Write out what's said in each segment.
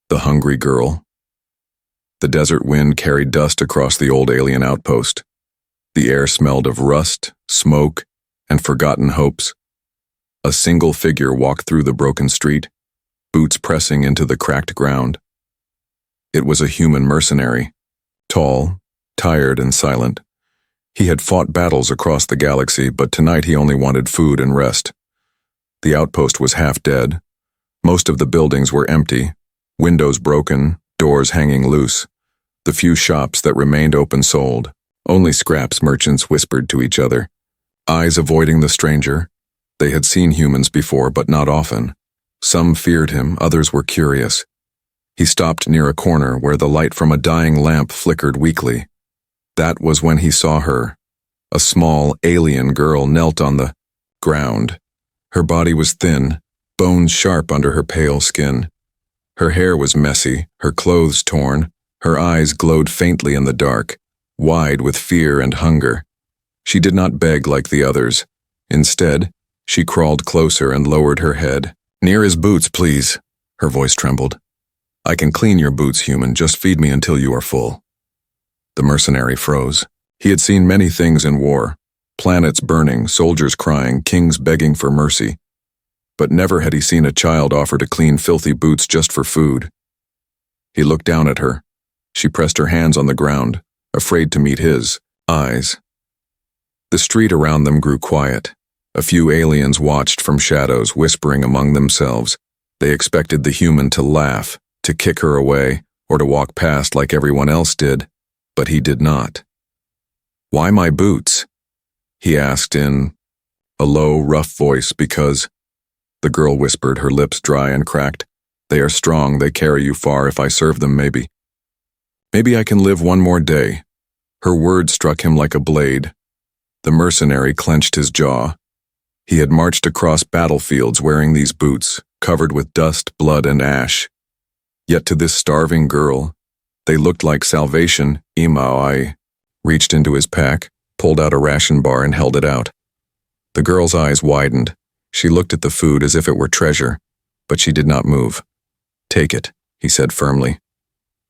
The hungry girl. The desert wind carried dust across the old alien outpost. The air smelled of rust, smoke, and forgotten hopes. A single figure walked through the broken street, boots pressing into the cracked ground. It was a human mercenary, tall, tired, and silent. He had fought battles across the galaxy, but tonight he only wanted food and rest. The outpost was half dead. Most of the buildings were empty, windows broken, doors hanging loose. The few shops that remained open sold. Only scraps merchants whispered to each other, eyes avoiding the stranger. They had seen humans before, but not often. Some feared him, others were curious. He stopped near a corner where the light from a dying lamp flickered weakly. That was when he saw her. A small, alien girl knelt on the ground. Her body was thin, bones sharp under her pale skin. Her hair was messy, her clothes torn, her eyes glowed faintly in the dark, wide with fear and hunger. She did not beg like the others. Instead, she crawled closer and lowered her head. "Near his boots, please." Her voice trembled. "I can clean your boots, human. Just feed me until you are full." The mercenary froze. He had seen many things in war. Planets burning, soldiers crying, kings begging for mercy. But never had he seen a child offer to clean filthy boots just for food. He looked down at her. She pressed her hands on the ground, afraid to meet his eyes. The street around them grew quiet. A few aliens watched from shadows, whispering among themselves. They expected the human to laugh, to kick her away, or to walk past like everyone else did, but he did not. "Why my boots?" he asked in a low, rough voice. "Because," the girl whispered, her lips dry and cracked. "They are strong, they carry you far. If I serve them, maybe I can live one more day." Her words struck him like a blade. The mercenary clenched his jaw. He had marched across battlefields wearing these boots, covered with dust, blood, and ash. Yet to this starving girl, they looked like salvation. I reached into his pack, pulled out a ration bar, and held it out. The girl's eyes widened. She looked at the food as if it were treasure, but she did not move. "Take it," he said firmly.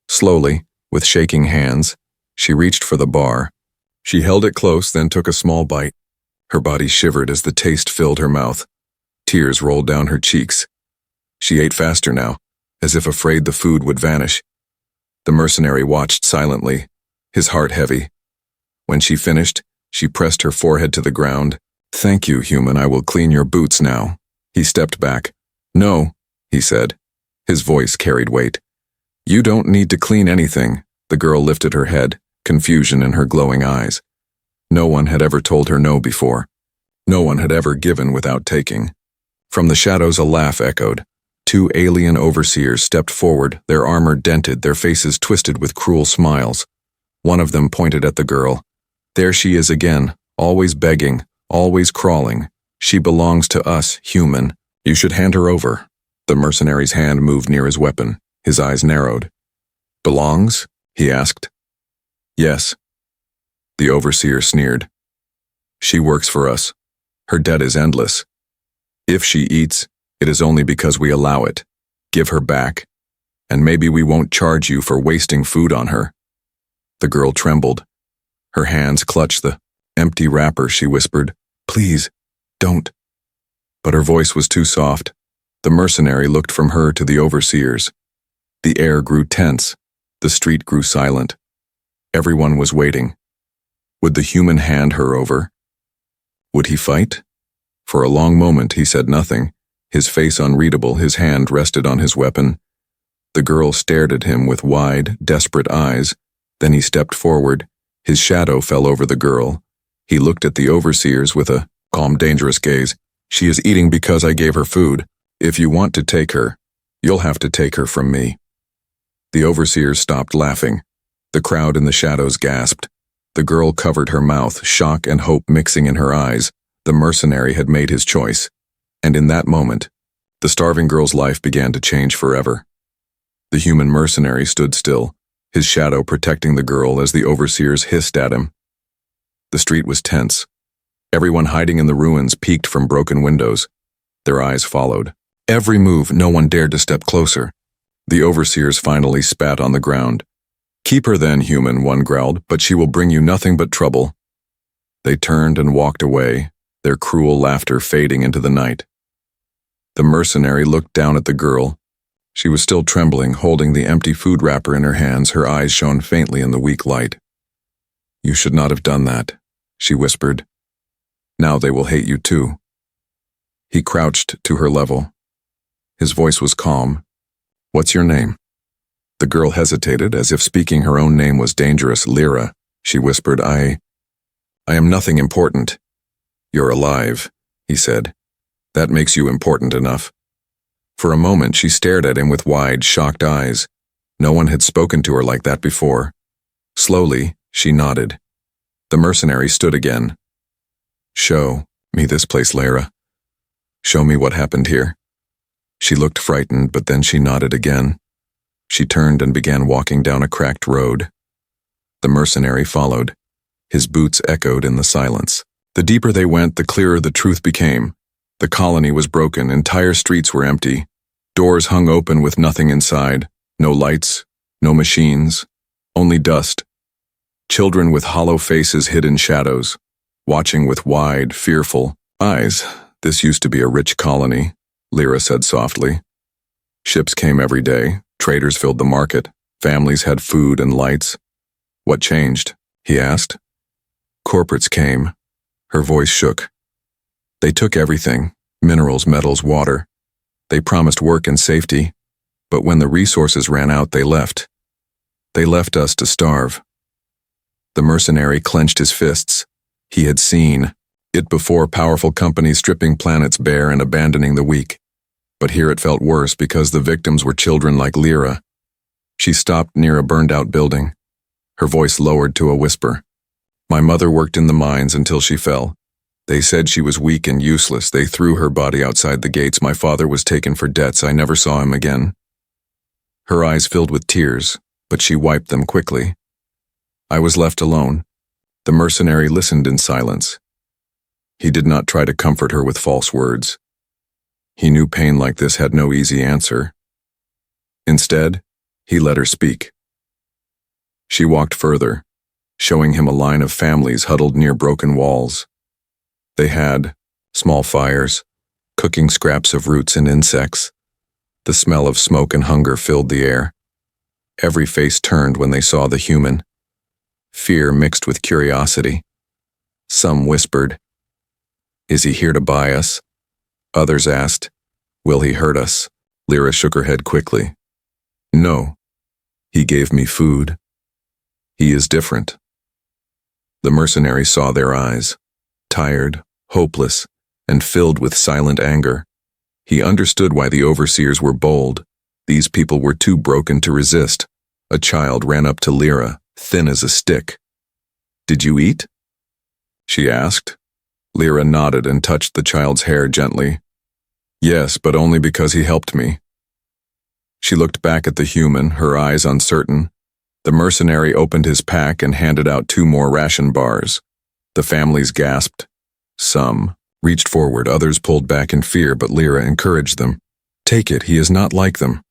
Slowly, with shaking hands, she reached for the bar. She held it close, then took a small bite. Her body shivered as the taste filled her mouth. Tears rolled down her cheeks. She ate faster now, as if afraid the food would vanish. The mercenary watched silently, his heart heavy. When she finished, she pressed her forehead to the ground. "Thank you, human. I will clean your boots now." He stepped back. "No," he said. His voice carried weight. "You don't need to clean anything." The girl lifted her head, confusion in her glowing eyes. No one had ever told her no before. No one had ever given without taking. From the shadows a laugh echoed. Two alien overseers stepped forward, their armor dented, their faces twisted with cruel smiles. One of them pointed at the girl. "There she is again, always begging, always crawling. She belongs to us, human. You should hand her over." The mercenary's hand moved near his weapon. His eyes narrowed. "Belongs?" he asked. "Yes." The overseer sneered. "She works for us. Her debt is endless. If she eats, it is only because we allow it. Give her back, and maybe we won't charge you for wasting food on her." The girl trembled. Her hands clutched the empty wrapper. She whispered, "Please, don't." But her voice was too soft. The mercenary looked from her to the overseers. The air grew tense. The street grew silent. Everyone was waiting. Would the human hand her over? Would he fight? For a long moment he said nothing, his face unreadable, his hand rested on his weapon. The girl stared at him with wide, desperate eyes. Then he stepped forward. His shadow fell over the girl. He looked at the overseers with a calm, dangerous gaze. "She is eating because I gave her food. If you want to take her, you'll have to take her from me." The overseers stopped laughing. The crowd in the shadows gasped. The girl covered her mouth, shock and hope mixing in her eyes. The mercenary had made his choice. And in that moment, the starving girl's life began to change forever. The human mercenary stood still, his shadow protecting the girl as the overseers hissed at him. The street was tense. Everyone hiding in the ruins peeked from broken windows. Their eyes followed. Every move, no one dared to step closer. The overseers finally spat on the ground. "Keep her then, human," one growled, "but she will bring you nothing but trouble." They turned and walked away, their cruel laughter fading into the night. The mercenary looked down at the girl. She was still trembling, holding the empty food wrapper in her hands. Her eyes shone faintly in the weak light. "You should not have done that," she whispered. "Now they will hate you too." He crouched to her level. His voice was calm. "What's your name?" The girl hesitated, as if speaking her own name was dangerous. "Lyra," she whispered. I am nothing important." "You're alive," he said. "That makes you important enough." For a moment she stared at him with wide, shocked eyes. No one had spoken to her like that before. Slowly, she nodded. The mercenary stood again. "Show me this place, Lyra. Show me what happened here." She looked frightened, but then she nodded again. She turned and began walking down a cracked road. The mercenary followed. His boots echoed in the silence. The deeper they went, the clearer the truth became. The colony was broken, entire streets were empty. Doors hung open with nothing inside. No lights, no machines, only dust. Children with hollow faces hid in shadows, watching with wide, fearful eyes. "This used to be a rich colony," Lyra said softly. "Ships came every day, traders filled the market, families had food and lights." "What changed?" he asked. "Corporates came." Her voice shook. "They took everything, minerals, metals, water. They promised work and safety, but when the resources ran out, they left. They left us to starve." The mercenary clenched his fists. He had seen it before, powerful companies stripping planets bare and abandoning the weak. But here it felt worse because the victims were children like Lyra. She stopped near a burned-out building. Her voice lowered to a whisper. "My mother worked in the mines until she fell. They said she was weak and useless. They threw her body outside the gates. My father was taken for debts. I never saw him again." Her eyes filled with tears, but she wiped them quickly. "I was left alone." The mercenary listened in silence. He did not try to comfort her with false words. He knew pain like this had no easy answer. Instead, he let her speak. She walked further, showing him a line of families huddled near broken walls. They had small fires, cooking scraps of roots and insects. The smell of smoke and hunger filled the air. Every face turned when they saw the human. Fear mixed with curiosity. Some whispered, "Is he here to buy us?" Others asked, "Will he hurt us?" Lyra shook her head quickly. "No. He gave me food. He is different." The mercenary saw their eyes, tired, hopeless, and filled with silent anger. He understood why the overseers were bold. These people were too broken to resist. A child ran up to Lyra, thin as a stick. "Did you eat?" she asked. Lyra nodded and touched the child's hair gently. "Yes, but only because he helped me." She looked back at the human, her eyes uncertain. The mercenary opened his pack and handed out 2 more ration bars. The families gasped. Some reached forward, others pulled back in fear, but Lyra encouraged them. "Take it, he is not like them."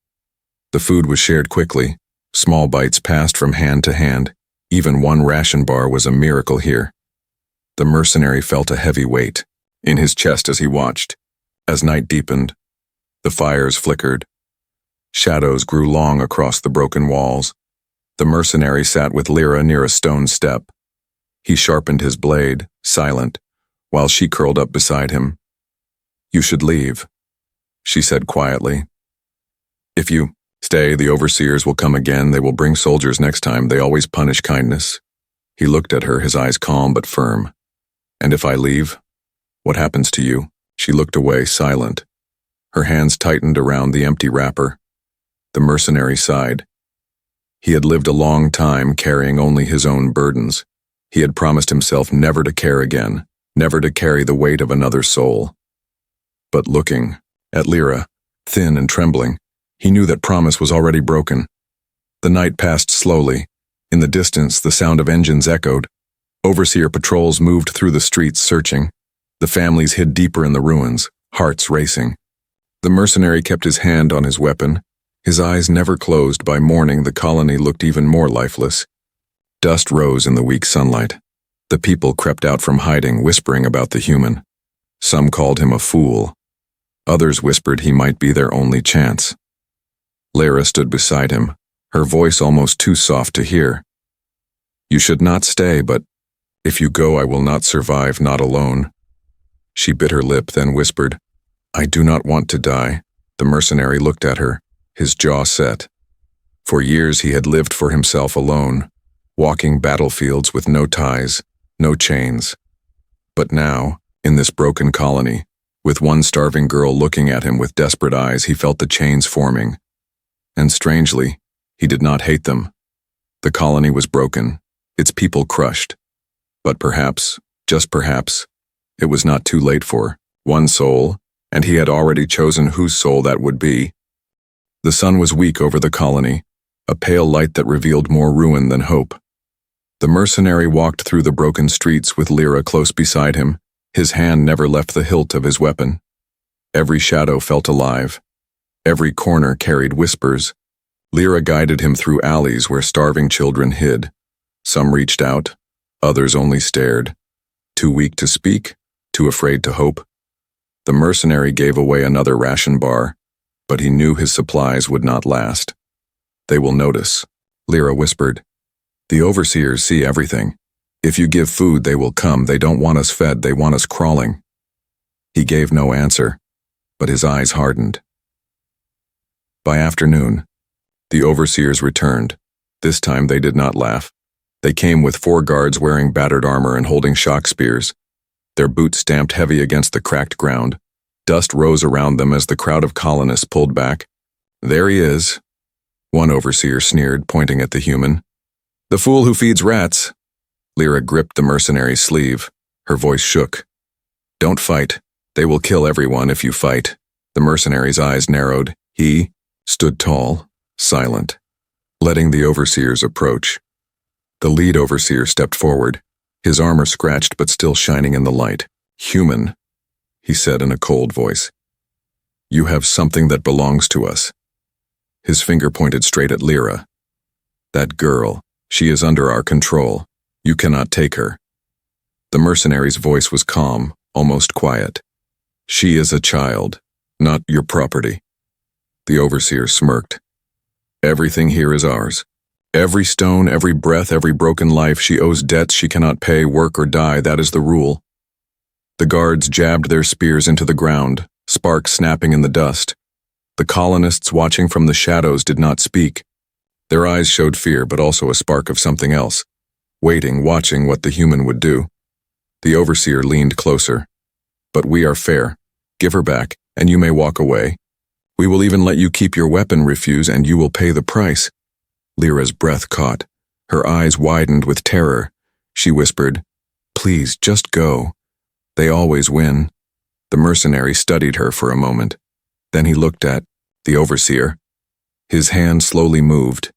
The food was shared quickly. Small bites passed from hand to hand. Even 1 ration bar was a miracle here. The mercenary felt a heavy weight in his chest as he watched. As night deepened, the fires flickered. Shadows grew long across the broken walls. The mercenary sat with Lyra near a stone step. He sharpened his blade, silent, while she curled up beside him. "You should leave," she said quietly. "If you stay, the overseers will come again. They will bring soldiers next time. They always punish kindness." He looked at her, his eyes calm but firm. "And if I leave, what happens to you?" She looked away, silent. Her hands tightened around the empty wrapper. The mercenary sighed. He had lived a long time carrying only his own burdens. He had promised himself never to care again, never to carry the weight of another soul. But looking at Lyra, thin and trembling, he knew that promise was already broken. The night passed slowly. In the distance, the sound of engines echoed. Overseer patrols moved through the streets searching. The families hid deeper in the ruins, hearts racing. The mercenary kept his hand on his weapon, His eyes never closed. By morning, the colony looked even more lifeless. Dust rose in the weak sunlight. The people crept out from hiding, whispering about the human. Some called him a fool. Others whispered he might be their only chance. Lyra stood beside him, her voice almost too soft to hear. "You should not stay, but if you go, I will not survive, not alone." She bit her lip, then whispered, "I do not want to die." The mercenary looked at her, his jaw set. For years he had lived for himself alone, walking battlefields with no ties, no chains. But now, in this broken colony, with one starving girl looking at him with desperate eyes, he felt the chains forming. And strangely, he did not hate them. The colony was broken, its people crushed. But perhaps, just perhaps, it was not too late for one soul, and he had already chosen whose soul that would be. The sun was weak over the colony, a pale light that revealed more ruin than hope. The mercenary walked through the broken streets with Lyra close beside him. His hand never left the hilt of his weapon. Every shadow felt alive. Every corner carried whispers. Lyra guided him through alleys where starving children hid. Some reached out, others only stared. Too weak to speak, too afraid to hope. The mercenary gave away another ration bar, but he knew his supplies would not last. "They will notice," Lyra whispered. "The overseers see everything. If you give food, they will come. They don't want us fed, they want us crawling." He gave no answer, but his eyes hardened. By afternoon, the overseers returned. This time they did not laugh. They came with 4 guards wearing battered armor and holding shock spears. Their boots stamped heavy against the cracked ground. Dust rose around them as the crowd of colonists pulled back. "There he is," one overseer sneered, pointing at the human. "The fool who feeds rats." Lyra gripped the mercenary's sleeve. Her voice shook. "Don't fight. They will kill everyone if you fight." The mercenary's eyes narrowed. He stood tall, silent, letting the overseers approach. The lead overseer stepped forward, his armor scratched but still shining in the light. "Human," he said in a cold voice. "You have something that belongs to us." His finger pointed straight at Lyra. "That girl, she is under our control. You cannot take her." The mercenary's voice was calm, almost quiet. "She is a child, not your property." The overseer smirked. "Everything here is ours. Every stone, every breath, every broken life. She owes debts she cannot pay, work or die. That is the rule." The guards jabbed their spears into the ground, sparks snapping in the dust. The colonists watching from the shadows did not speak. Their eyes showed fear, but also a spark of something else, waiting, watching what the human would do. The overseer leaned closer. "But we are fair. Give her back, and you may walk away. We will even let you keep your weapon. Refuse, and you will pay the price." Lyra's breath caught. Her eyes widened with terror. She whispered, "Please, just go. They always win." The mercenary studied her for a moment. Then he looked at the overseer. His hand slowly moved.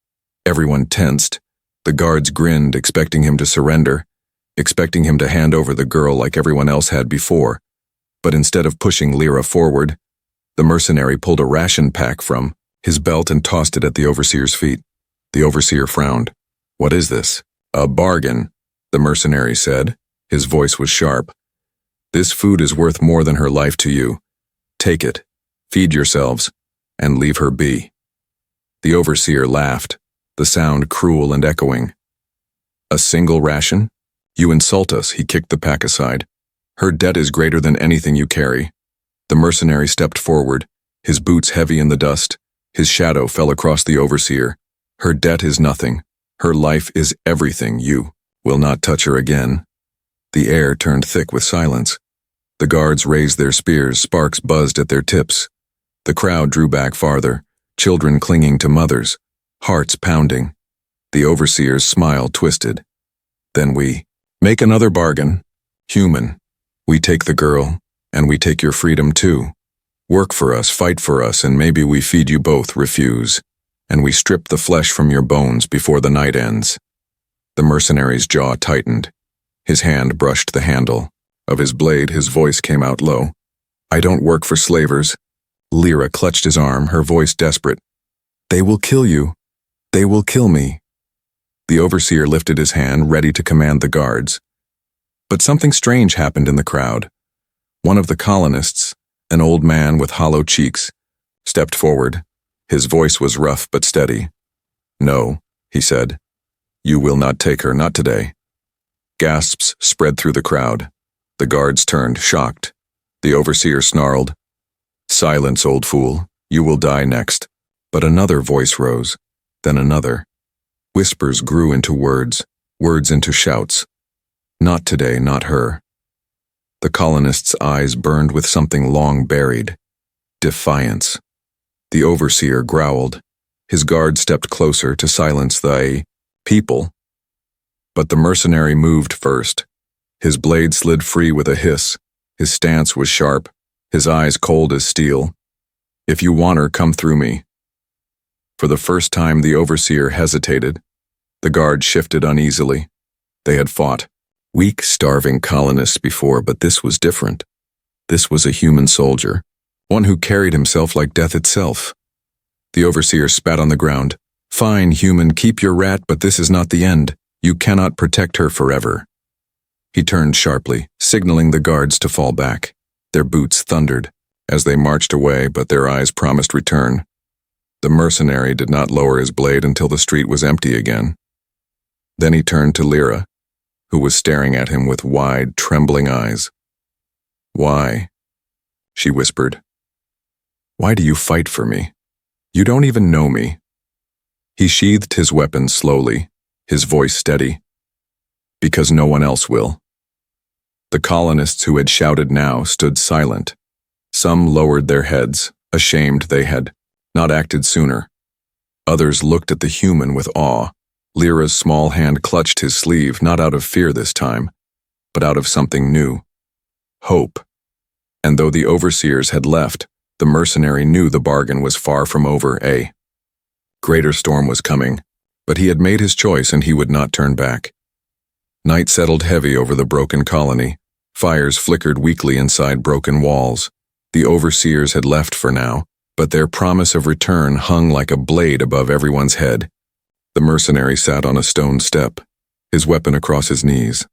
Everyone tensed. The guards grinned, expecting him to surrender, expecting him to hand over the girl like everyone else had before. But instead of pushing Lyra forward, the mercenary pulled a ration pack from his belt and tossed it at the overseer's feet. The overseer frowned. "What is this?" "A bargain," the mercenary said. His voice was sharp. "This food is worth more than her life to you. Take it, feed yourselves, and leave her be." The overseer laughed, the sound cruel and echoing. "A single ration? You insult us," he kicked the pack aside. "Her debt is greater than anything you carry." The mercenary stepped forward, his boots heavy in the dust. His shadow fell across the overseer. "Her debt is nothing. Her life is everything. You will not touch her again." The air turned thick with silence. The guards raised their spears, sparks buzzed at their tips. The crowd drew back farther, children clinging to mothers, hearts pounding. The overseer's smile twisted. "Then we make another bargain. Human. We take the girl, and we take your freedom too. Work for us, fight for us, and maybe we feed you both. Refuse, and we strip the flesh from your bones before the night ends." The mercenary's jaw tightened. His hand brushed the handle of his blade. His voice came out low. "I don't work for slavers." Lyra clutched his arm, her voice desperate. They will kill you. They will kill me. The overseer lifted his hand, ready to command the guards. But something strange happened in the crowd. One of the colonists, an old man with hollow cheeks, stepped forward. His voice was rough but steady. "No," he said. "You will not take her, not today." Gasps spread through the crowd. The guards turned, shocked. The overseer snarled, "Silence, old fool. You will die next." But another voice rose, then another. Whispers grew into words, words into shouts. Not today, not her. The colonist's eyes burned with something long buried. Defiance. The overseer growled. His guard stepped closer to silence the people. But the mercenary moved first. His blade slid free with a hiss. His stance was sharp, his eyes cold as steel. "If you want her, come through me." For the first time, the overseer hesitated. The guard shifted uneasily. They had fought weak, starving colonists before, but this was different. This was a human soldier, one who carried himself like death itself. The overseer spat on the ground. "Fine, human, keep your rat, but this is not the end. You cannot protect her forever." He turned sharply, signaling the guards to fall back. Their boots thundered as they marched away, but their eyes promised return. The mercenary did not lower his blade until the street was empty again. Then he turned to Lyra, who was staring at him with wide, trembling eyes. "Why?" she whispered. "Why do you fight for me? You don't even know me." He sheathed his weapon slowly, his voice steady. "Because no one else will." The colonists who had shouted now stood silent. Some lowered their heads, ashamed they had not acted sooner. Others looked at the human with awe. Lyra's small hand clutched his sleeve, not out of fear this time, but out of something new. Hope. And though the overseers had left, the mercenary knew the bargain was far from over. A greater storm was coming, but he had made his choice and he would not turn back. Night settled heavy over the broken colony. Fires flickered weakly inside broken walls. The overseers had left for now, but their promise of return hung like a blade above everyone's head. The mercenary sat on a stone step, his weapon across his knees.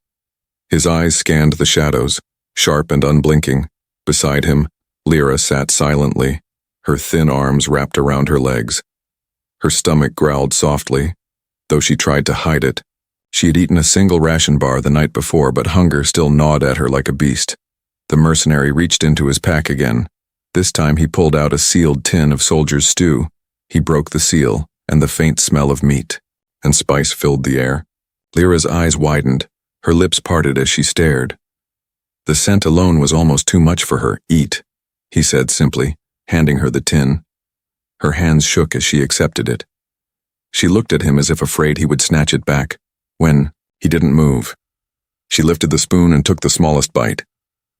His eyes scanned the shadows, sharp and unblinking. Beside him, Lyra sat silently, her thin arms wrapped around her legs. Her stomach growled softly, though she tried to hide it. She had eaten a single ration bar the night before, but hunger still gnawed at her like a beast. The mercenary reached into his pack again. This time he pulled out a sealed tin of soldier's stew. He broke the seal, and the faint smell of meat and spice filled the air. Lyra's eyes widened, her lips parted as she stared. The scent alone was almost too much for her. "Eat," he said simply, handing her the tin. Her hands shook as she accepted it. She looked at him as if afraid he would snatch it back. When he didn't move, she lifted the spoon and took the smallest bite.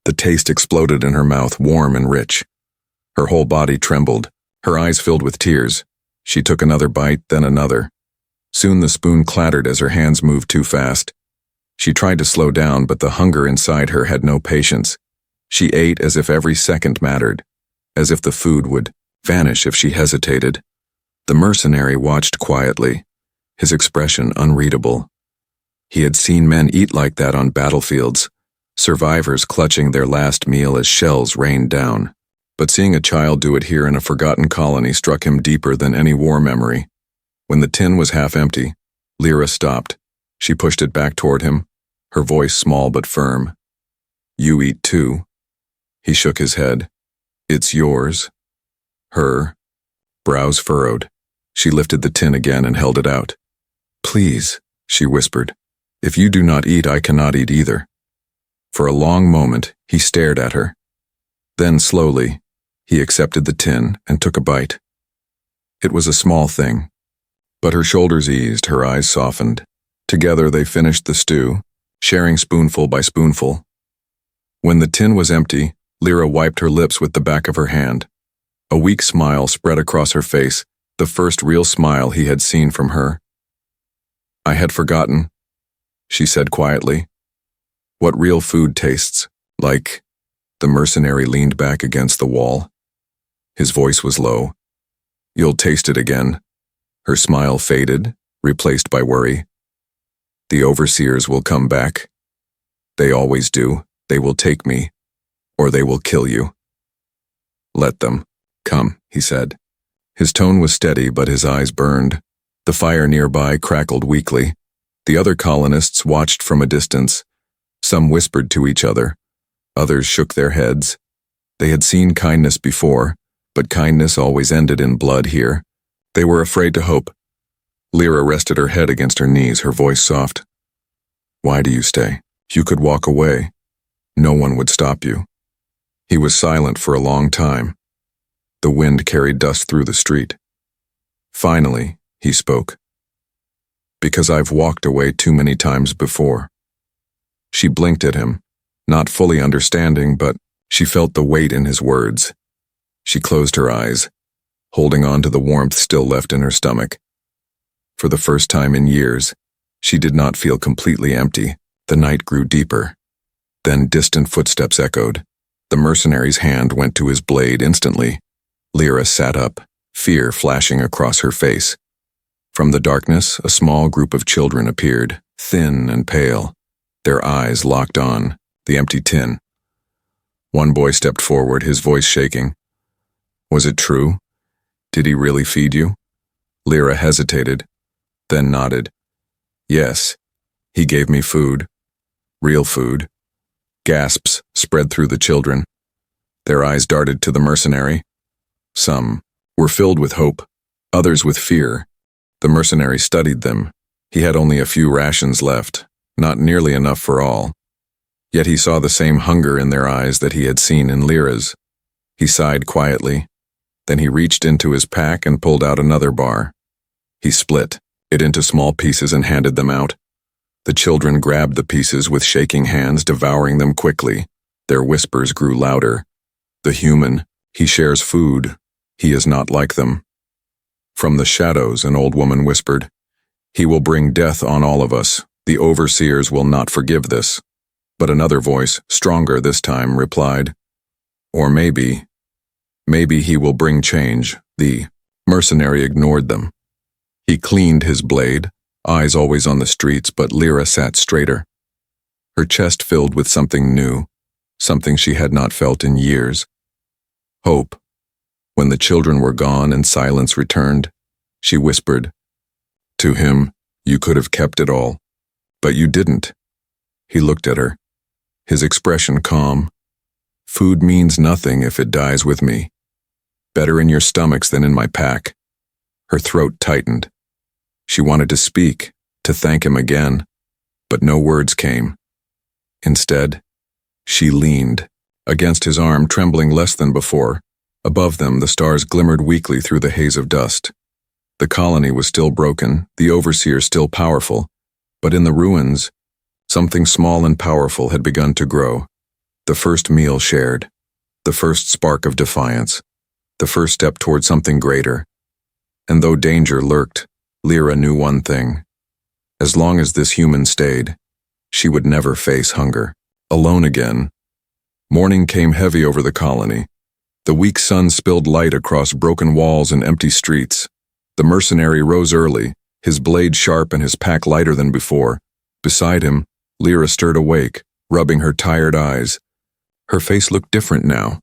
The taste exploded in her mouth, warm and rich. Her whole body trembled, her eyes filled with tears. She took another bite, then another. Soon the spoon clattered as her hands moved too fast. She tried to slow down, but the hunger inside her had no patience. She ate as if every second mattered, as if the food would vanish if she hesitated. The mercenary watched quietly, his expression unreadable. He had seen men eat like that on battlefields, survivors clutching their last meal as shells rained down. But seeing a child do it here in a forgotten colony struck him deeper than any war memory. When the tin was half empty, Lyra stopped. She pushed it back toward him, her voice small but firm. "You eat too." He shook his head. "It's yours." Her brows furrowed. She lifted the tin again and held it out. "Please," she whispered. "If you do not eat, I cannot eat either." For a long moment, he stared at her. Then slowly, he accepted the tin and took a bite. It was a small thing, but her shoulders eased, her eyes softened. Together they finished the stew, sharing spoonful by spoonful. When the tin was empty, Lyra wiped her lips with the back of her hand. A weak smile spread across her face, the first real smile he had seen from her. "I had forgotten," she said quietly, "what real food tastes like." The mercenary leaned back against the wall. His voice was low. You'll taste it again. Her smile faded, replaced by worry. The overseers will come back. They always do. They will take me, or they will kill you. Let them. Come, he said. His tone was steady, but his eyes burned. The fire nearby crackled weakly. The other colonists watched from a distance. Some whispered to each other. Others shook their heads. They had seen kindness before, but kindness always ended in blood here. They were afraid to hope. Lyra rested her head against her knees, her voice soft. Why do you stay? You could walk away. No one would stop you. He was silent for a long time. The wind carried dust through the street. Finally, he spoke. Because I've walked away too many times before. She blinked at him, not fully understanding, but she felt the weight in his words. She closed her eyes, holding on to the warmth still left in her stomach. For the first time in years, she did not feel completely empty. The night grew deeper. Then distant footsteps echoed. The mercenary's hand went to his blade instantly. Lyra sat up, fear flashing across her face. From the darkness, a small group of children appeared, thin and pale. Their eyes locked on the empty tin. One boy stepped forward, his voice shaking. Was it true? Did he really feed you? Lyra hesitated, then nodded. Yes, he gave me food. Real food. Gasps spread through the children. Their eyes darted to the mercenary. Some were filled with hope, others with fear. The mercenary studied them. He had only a few rations left, not nearly enough for all. Yet he saw the same hunger in their eyes that he had seen in Lyra's. He sighed quietly. Then he reached into his pack and pulled out another bar. He split it into small pieces and handed them out. The children grabbed the pieces with shaking hands, devouring them quickly. Their whispers grew louder. The human, he shares food. He is not like them. From the shadows, an old woman whispered, He will bring death on all of us. The overseers will not forgive this. But another voice, stronger this time, replied, Or maybe he will bring change. The mercenary ignored them. He cleaned his blade, eyes always on the streets, but Lyra sat straighter. Her chest filled with something new, something she had not felt in years. Hope. When the children were gone and silence returned, she whispered, To him, you could have kept it all, but you didn't. He looked at her, his expression calm. Food means nothing if it dies with me. Better in your stomachs than in my pack. Her throat tightened. She wanted to speak, to thank him again, but no words came. Instead, she leaned against his arm, trembling less than before. Above them, the stars glimmered weakly through the haze of dust. The colony was still broken, the overseer still powerful, but in the ruins, something small and powerful had begun to grow. The first meal shared, the first spark of defiance, the first step toward something greater. And though danger lurked, Lyra knew one thing. As long as this human stayed, she would never face hunger. Alone again. Morning came heavy over the colony. The weak sun spilled light across broken walls and empty streets. The mercenary rose early, his blade sharp and his pack lighter than before. Beside him, Lyra stirred awake, rubbing her tired eyes. Her face looked different now,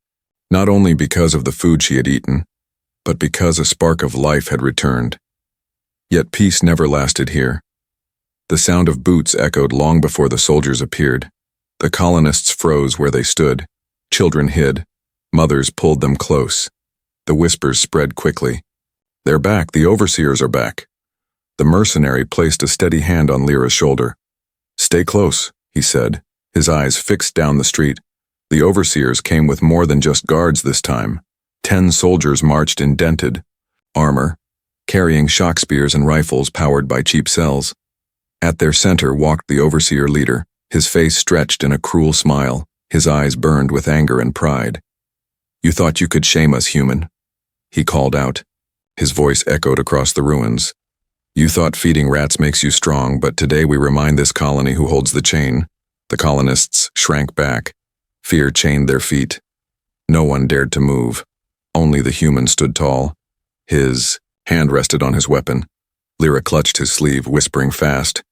not only because of the food she had eaten, but because a spark of life had returned. Yet peace never lasted here. The sound of boots echoed long before the soldiers appeared. The colonists froze where they stood. Children hid. Mothers pulled them close. The whispers spread quickly. They're back, the overseers are back. The mercenary placed a steady hand on Lyra's shoulder. Stay close, he said, his eyes fixed down the street. The overseers came with more than just guards this time. 10 soldiers marched in dented armor, carrying shock spears and rifles powered by cheap cells. At their center walked the overseer leader, his face stretched in a cruel smile, his eyes burned with anger and pride. You thought you could shame us, human? He called out. His voice echoed across the ruins. You thought feeding rats makes you strong, but today we remind this colony who holds the chain. The colonists shrank back. Fear chained their feet. No one dared to move. Only the human stood tall. His hand rested on his weapon. Lyra clutched his sleeve, whispering fast,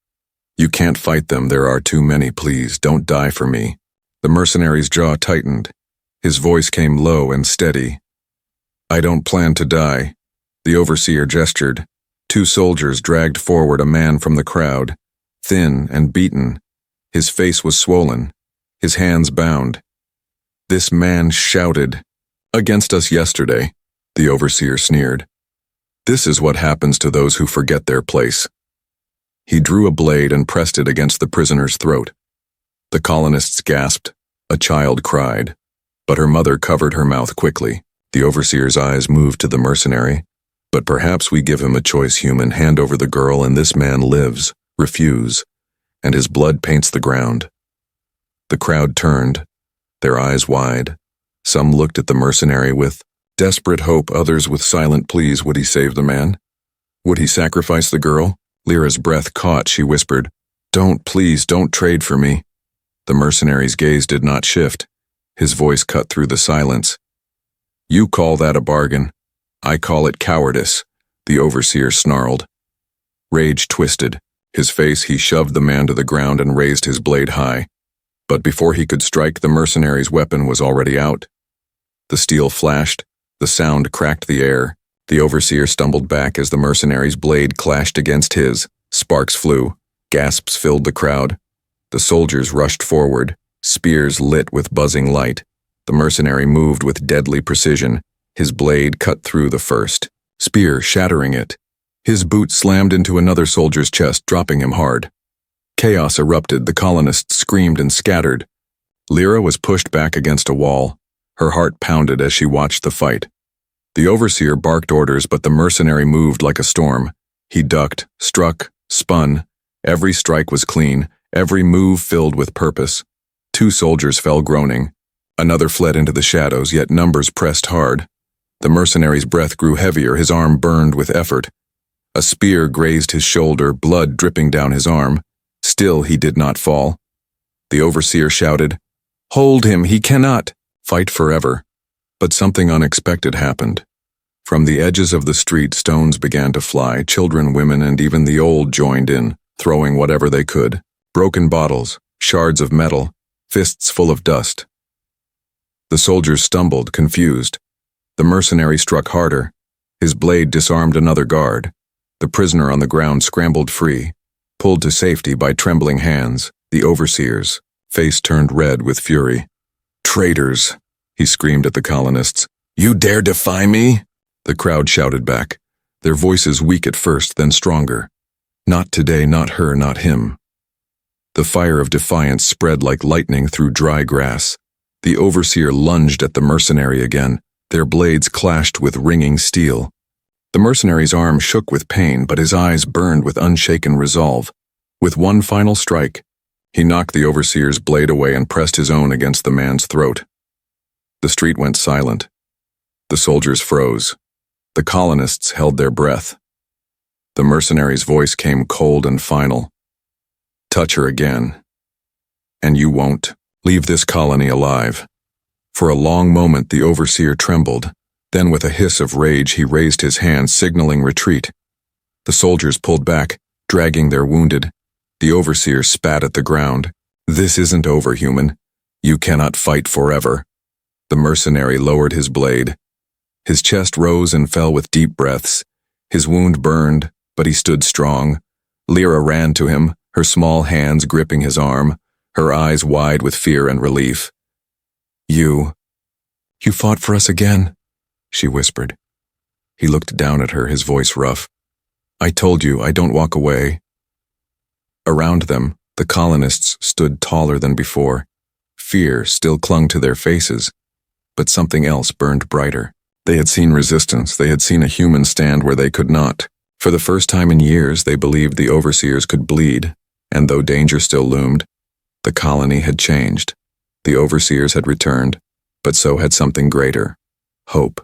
"You can't fight them, there are too many, please, don't die for me." The mercenary's jaw tightened. His voice came low and steady. "I don't plan to die." The overseer gestured. Two soldiers dragged forward a man from the crowd, thin and beaten. His face was swollen, his hands bound. This man shouted, "Against us yesterday," the overseer sneered. "This is what happens to those who forget their place." He drew a blade and pressed it against the prisoner's throat. The colonists gasped. A child cried, but her mother covered her mouth quickly. The overseer's eyes moved to the mercenary. "But perhaps we give him a choice, human. Hand over the girl and this man lives. Refuse, and his blood paints the ground." The crowd turned, their eyes wide. Some looked at the mercenary with desperate hope, others with silent pleas. Would he save the man? Would he sacrifice the girl? Lyra's breath caught. She whispered, "Don't, please, don't trade for me." The mercenary's gaze did not shift. His voice cut through the silence. "You call that a bargain? I call it cowardice," the overseer snarled. Rage twisted. His face, he shoved the man to the ground and raised his blade high. But before he could strike, the mercenary's weapon was already out. The steel flashed. The sound cracked the air. The overseer stumbled back as the mercenary's blade clashed against his. Sparks flew. Gasps filled the crowd. The soldiers rushed forward, spears lit with buzzing light. The mercenary moved with deadly precision. His blade cut through the first spear, shattering it. His boot slammed into another soldier's chest, dropping him hard. Chaos erupted. The colonists screamed and scattered. Lyra was pushed back against a wall. Her heart pounded as she watched the fight. The overseer barked orders, but the mercenary moved like a storm. He ducked, struck, spun. Every strike was clean, every move filled with purpose. Two soldiers fell groaning. Another fled into the shadows, yet numbers pressed hard. The mercenary's breath grew heavier, his arm burned with effort. A spear grazed his shoulder, blood dripping down his arm. Still he did not fall. The overseer shouted, "Hold him, he cannot fight forever." But something unexpected happened. From the edges of the street, stones began to fly. Children, women, and even the old joined in, throwing whatever they could. Broken bottles, shards of metal, fists full of dust. The soldiers stumbled, confused. The mercenary struck harder. His blade disarmed another guard. The prisoner on the ground scrambled free, pulled to safety by trembling hands. The overseer's face turned red with fury. "Traitors!" he screamed at the colonists. "You dare defy me?" The crowd shouted back, their voices weak at first, then stronger. "Not today, not her, not him." The fire of defiance spread like lightning through dry grass. The overseer lunged at the mercenary again. Their blades clashed with ringing steel. The mercenary's arm shook with pain, but his eyes burned with unshaken resolve. With one final strike, he knocked the overseer's blade away and pressed his own against the man's throat. The street went silent. The soldiers froze. The colonists held their breath. The mercenary's voice came cold and final. "Touch her again, and you won't leave this colony alive." For a long moment the overseer trembled. Then with a hiss of rage he raised his hand, signaling retreat. The soldiers pulled back, dragging their wounded. The overseer spat at the ground. "This isn't over, human. You cannot fight forever." The mercenary lowered his blade. His chest rose and fell with deep breaths. His wound burned, but he stood strong. Lyra ran to him, her small hands gripping his arm, her eyes wide with fear and relief. You fought for us again," she whispered. He looked down at her, his voice rough. "I told you, I don't walk away." Around them, the colonists stood taller than before. Fear still clung to their faces, but something else burned brighter. They had seen resistance. They had seen a human stand where they could not. For the first time in years, they believed the overseers could bleed, and though danger still loomed, the colony had changed. The overseers had returned, but so had something greater: hope.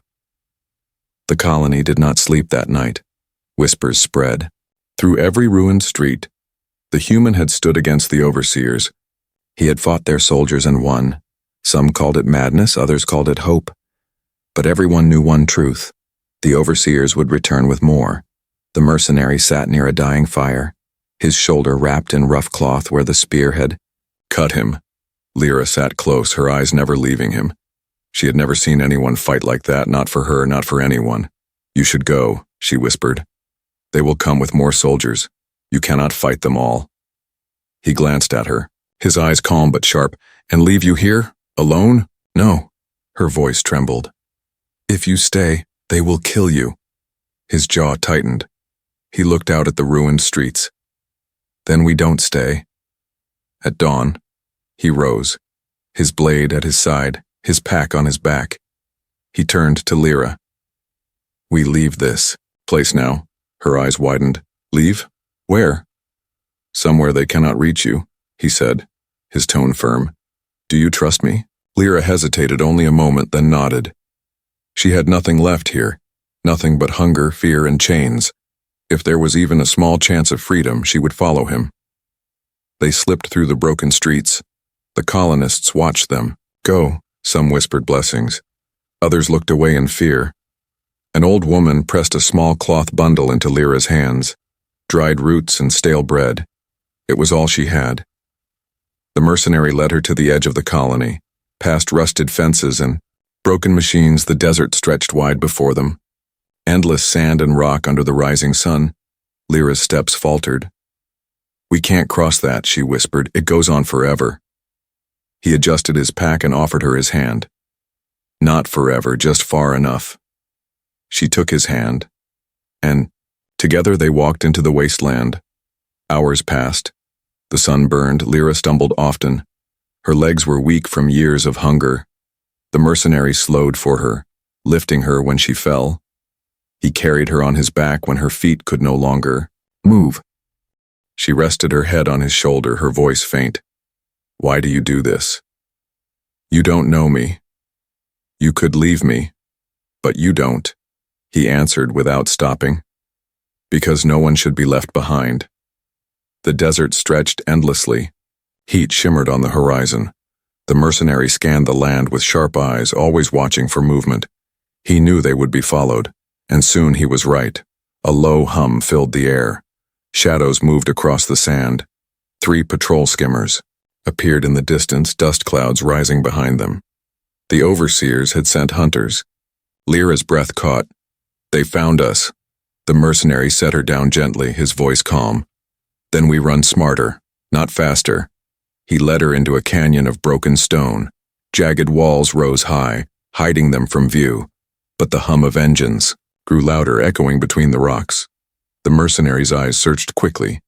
The colony did not sleep that night. Whispers spread. Through every ruined street, the human had stood against the overseers. He had fought their soldiers and won. Some called it madness, others called it hope. But everyone knew one truth: The overseers would return with more. The mercenary sat near a dying fire, his shoulder wrapped in rough cloth where the spear had cut him. Lyra sat close, her eyes never leaving him. She had never seen anyone fight like that, not for her, not for anyone. "You should go," she whispered. "They will come with more soldiers. You cannot fight them all." He glanced at her, his eyes calm but sharp. "And leave you here? Alone? No." Her voice trembled. "If you stay, they will kill you." His jaw tightened. He looked out at the ruined streets. "Then we don't stay." At dawn, he rose, his blade at his side, his pack on his back. He turned to Lyra. "We leave this place now." Her eyes widened. "Leave? Where?" "Somewhere they cannot reach you," he said, his tone firm. "Do you trust me?" Lyra hesitated only a moment, then nodded. She had nothing left here, nothing but hunger, fear, and chains. If there was even a small chance of freedom, she would follow him. They slipped through the broken streets. The colonists watched them. "Go," some whispered blessings. Others looked away in fear. An old woman pressed a small cloth bundle into Lyra's hands, dried roots and stale bread. It was all she had. The mercenary led her to the edge of the colony, past rusted fences and broken machines. The desert stretched wide before them. Endless sand and rock under the rising sun. Lyra's steps faltered. "We can't cross that," she whispered. "It goes on forever." He adjusted his pack and offered her his hand. "Not forever, just far enough." She took his hand, and together they walked into the wasteland. Hours passed. The sun burned. Lyra stumbled often. Her legs were weak from years of hunger. The mercenary slowed for her, lifting her when she fell. He carried her on his back when her feet could no longer move. She rested her head on his shoulder, her voice faint. "Why do you do this? You don't know me. You could leave me, but you don't," he answered without stopping. "Because no one should be left behind." The desert stretched endlessly. Heat shimmered on the horizon. The mercenary scanned the land with sharp eyes, always watching for movement. He knew they would be followed, and soon he was right. A low hum filled the air. Shadows moved across the sand. 3 patrol skimmers appeared in the distance, dust clouds rising behind them. The overseers had sent hunters. Lyra's breath caught. "They found us." The mercenary set her down gently, his voice calm. "Then we run smarter, not faster." He led her into a canyon of broken stone. Jagged walls rose high, hiding them from view, but the hum of engines grew louder, echoing between the rocks. The mercenary's eyes searched quickly.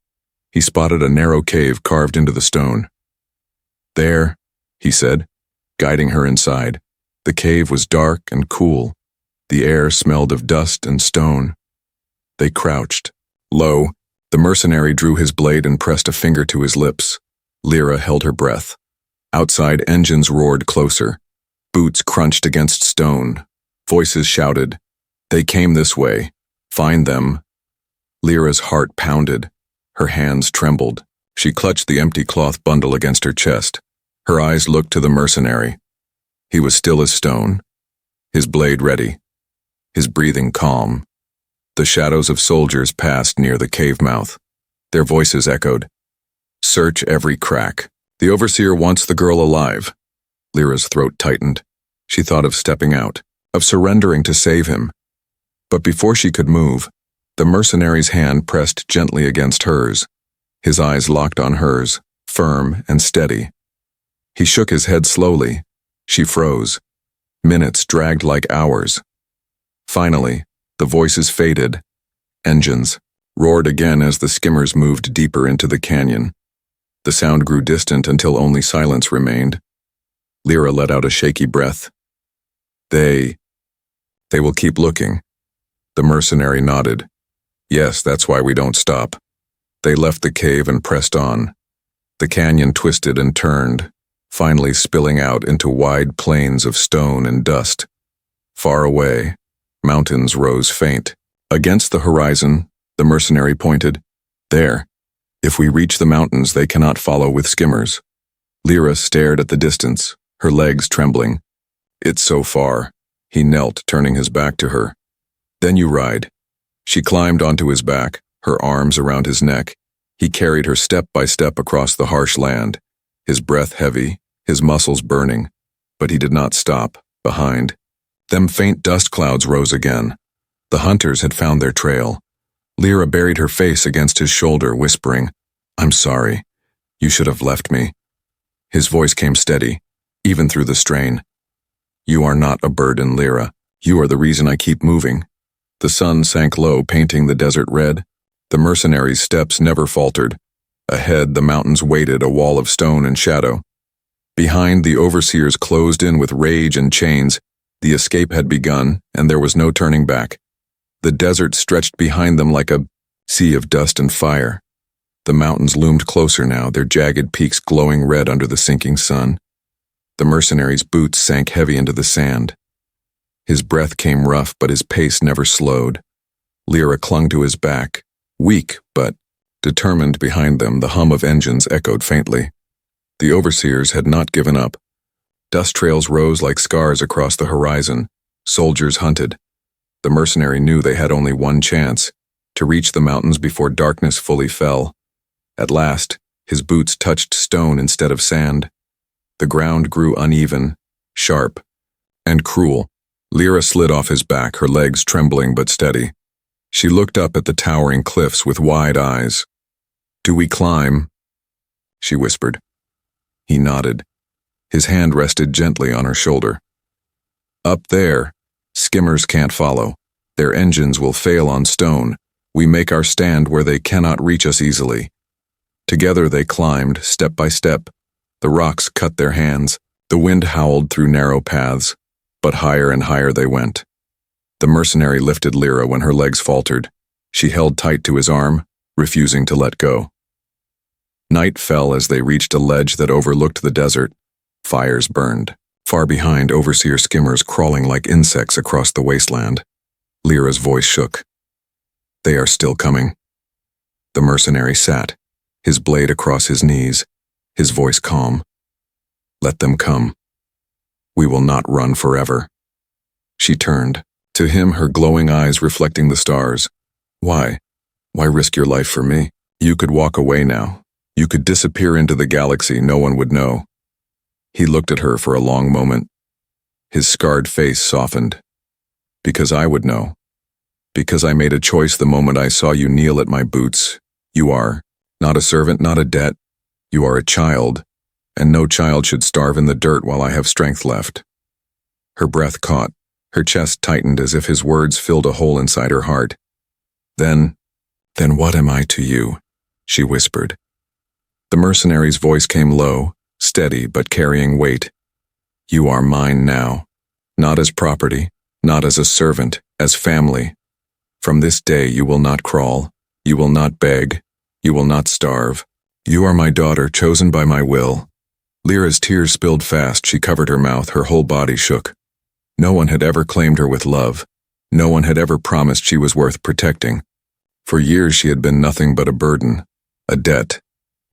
He spotted a narrow cave carved into the stone. "There," he said, guiding her inside. The cave was dark and cool. The air smelled of dust and stone. They crouched. Low, the mercenary drew his blade and pressed a finger to his lips. Lyra held her breath. Outside, engines roared closer. Boots crunched against stone. Voices shouted, "They came this way. Find them." Lyra's heart pounded. Her hands trembled. She clutched the empty cloth bundle against her chest. Her eyes looked to the mercenary. He was still as stone, his blade ready, his breathing calm. The shadows of soldiers passed near the cave mouth. Their voices echoed, "Search every crack. The overseer wants the girl alive." Lyra's throat tightened. She thought of stepping out, of surrendering to save him. But before she could move, the mercenary's hand pressed gently against hers. His eyes locked on hers, firm and steady. He shook his head slowly. She froze. Minutes dragged like hours. Finally, the voices faded. Engines roared again as the skimmers moved deeper into the canyon. The sound grew distant until only silence remained. Lyra let out a shaky breath. They will keep looking." The mercenary nodded. "Yes, that's why we don't stop." They left the cave and pressed on. The canyon twisted and turned, finally spilling out into wide plains of stone and dust. Far away, mountains rose faint. Against the horizon, the mercenary pointed. "There. If we reach the mountains, they cannot follow with skimmers." Lyra stared at the distance, her legs trembling. "It's so far." He knelt, turning his back to her. Then you ride." She climbed onto his back, her arms around his neck. He carried her step by step across the harsh land, his breath heavy, his muscles burning. But he did not stop. Behind them, faint dust clouds rose again. The hunters had found their trail. Lyra buried her face against his shoulder, whispering, "I'm sorry. You should have left me." His voice came steady, even through the strain. "You are not a burden, Lyra. You are the reason I keep moving." The sun sank low, painting the desert red. The mercenaries' steps never faltered. Ahead, the mountains waited, a wall of stone and shadow. Behind, the overseers closed in with rage and chains. The escape had begun, and there was no turning back. The desert stretched behind them like a sea of dust and fire. The mountains loomed closer now, their jagged peaks glowing red under the sinking sun. The mercenaries' boots sank heavy into the sand. His breath came rough, but his pace never slowed. Lyra clung to his back, weak but determined. Behind them, the hum of engines echoed faintly. The overseers had not given up. Dust trails rose like scars across the horizon. Soldiers hunted. The mercenary knew they had only one chance, to reach the mountains before darkness fully fell. At last, his boots touched stone instead of sand. The ground grew uneven, sharp, and cruel. Lyra slid off his back, her legs trembling but steady. She looked up at the towering cliffs with wide eyes. "Do we climb?" she whispered. He nodded. His hand rested gently on her shoulder. "Up there, skimmers can't follow. Their engines will fail on stone. We make our stand where they cannot reach us easily." Together they climbed, step by step. The rocks cut their hands. The wind howled through narrow paths, but higher and higher they went. The mercenary lifted Lyra when her legs faltered. She held tight to his arm, refusing to let go. Night fell as they reached a ledge that overlooked the desert. Fires burned. Far behind, overseer skimmers crawling like insects across the wasteland. Lyra's voice shook. "They are still coming." The mercenary sat, his blade across his knees, his voice calm. "Let them come. We will not run forever." She turned. To him, her glowing eyes reflecting the stars. "Why? Why risk your life for me? You could walk away now. You could disappear into the galaxy, no one would know." He looked at her for a long moment. His scarred face softened. "Because I would know. Because I made a choice the moment I saw you kneel at my boots. You are not a servant, not a debt. You are a child, and no child should starve in the dirt while I have strength left." Her breath caught. Her chest tightened as if his words filled a hole inside her heart. Then what am I to you?" she whispered. The mercenary's voice came low, steady but carrying weight. "You are mine now, not as property, not as a servant, as family. From this day you will not crawl, you will not beg, you will not starve. You are my daughter, chosen by my will." Lyra's tears spilled fast. She covered her mouth, her whole body shook. No one had ever claimed her with love. No one had ever promised she was worth protecting. For years she had been nothing but a burden, a debt,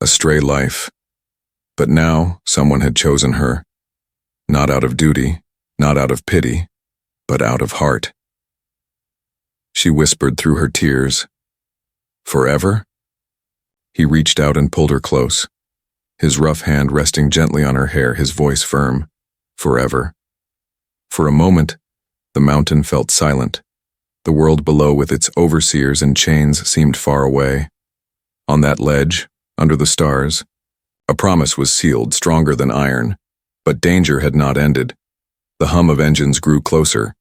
a stray life. But now someone had chosen her. Not out of duty, not out of pity, but out of heart. She whispered through her tears, "Forever?" He reached out and pulled her close, his rough hand resting gently on her hair, his voice firm. "Forever." For a moment, the mountain felt silent. The world below with its overseers and chains seemed far away. On that ledge, under the stars, a promise was sealed, stronger than iron. But danger had not ended. The hum of engines grew closer.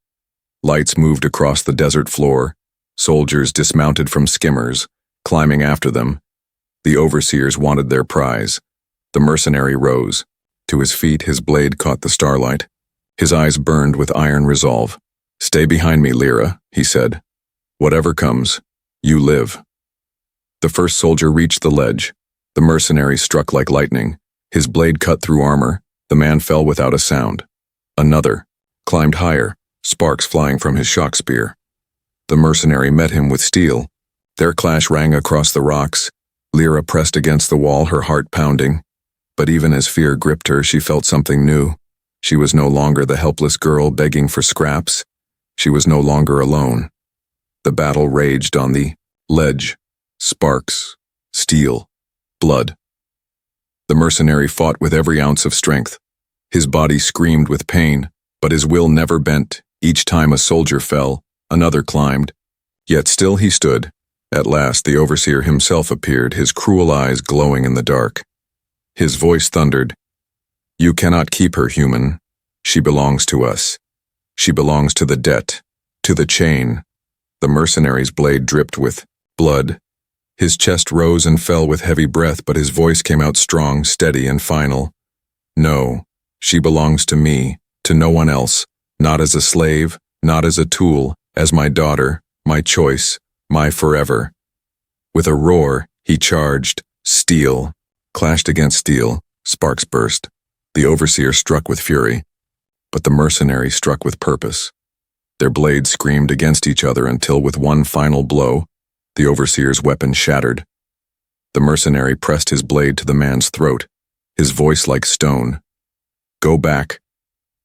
Lights moved across the desert floor. Soldiers dismounted from skimmers, climbing after them. The overseers wanted their prize. The mercenary rose. To his feet, his blade caught the starlight. His eyes burned with iron resolve. "Stay behind me, Lyra," he said. "Whatever comes, you live." The first soldier reached the ledge. The mercenary struck like lightning. His blade cut through armor. The man fell without a sound. Another climbed higher, sparks flying from his shock spear. The mercenary met him with steel. Their clash rang across the rocks. Lyra pressed against the wall, her heart pounding. But even as fear gripped her, she felt something new. She was no longer the helpless girl begging for scraps. She was no longer alone. The battle raged on the ledge. Sparks, steel, blood. The mercenary fought with every ounce of strength. His body screamed with pain, but his will never bent. Each time a soldier fell, another climbed. Yet still he stood. At last the overseer himself appeared, his cruel eyes glowing in the dark. His voice thundered, "You cannot keep her, human. She belongs to us. She belongs to the debt, to the chain." The mercenary's blade dripped with blood. His chest rose and fell with heavy breath, but his voice came out strong, steady, and final. "No, she belongs to me, to no one else, not as a slave, not as a tool, as my daughter, my choice, my forever." With a roar, he charged. Steel clashed against steel, sparks burst. The overseer struck with fury, but the mercenary struck with purpose. Their blades screamed against each other until, with one final blow, the overseer's weapon shattered. The mercenary pressed his blade to the man's throat, his voice like stone. "Go back.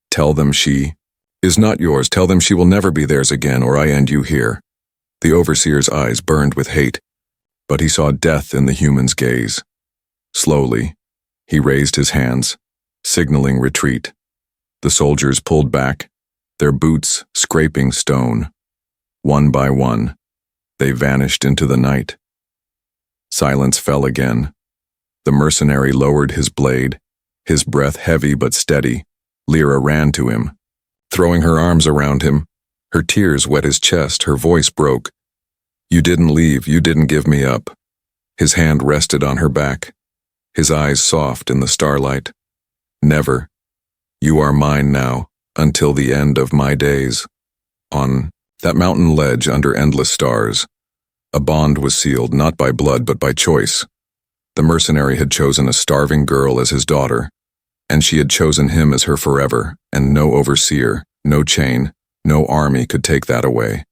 Tell them she is not yours. Tell them she will never be theirs again, or I end you here." The overseer's eyes burned with hate, but he saw death in the human's gaze. Slowly, he raised his hands, signaling retreat. The soldiers pulled back, their boots scraping stone. One by one, they vanished into the night. Silence fell again. The mercenary lowered his blade, his breath heavy but steady. Lyra ran to him, throwing her arms around him. Her tears wet his chest, her voice broke. "You didn't leave, you didn't give me up." His hand rested on her back, his eyes soft in the starlight. "Never. You are mine now, until the end of my days." On that mountain ledge under endless stars, a bond was sealed not by blood but by choice. The mercenary had chosen a starving girl as his daughter, and she had chosen him as her forever, and no overseer, no chain, no army could take that away.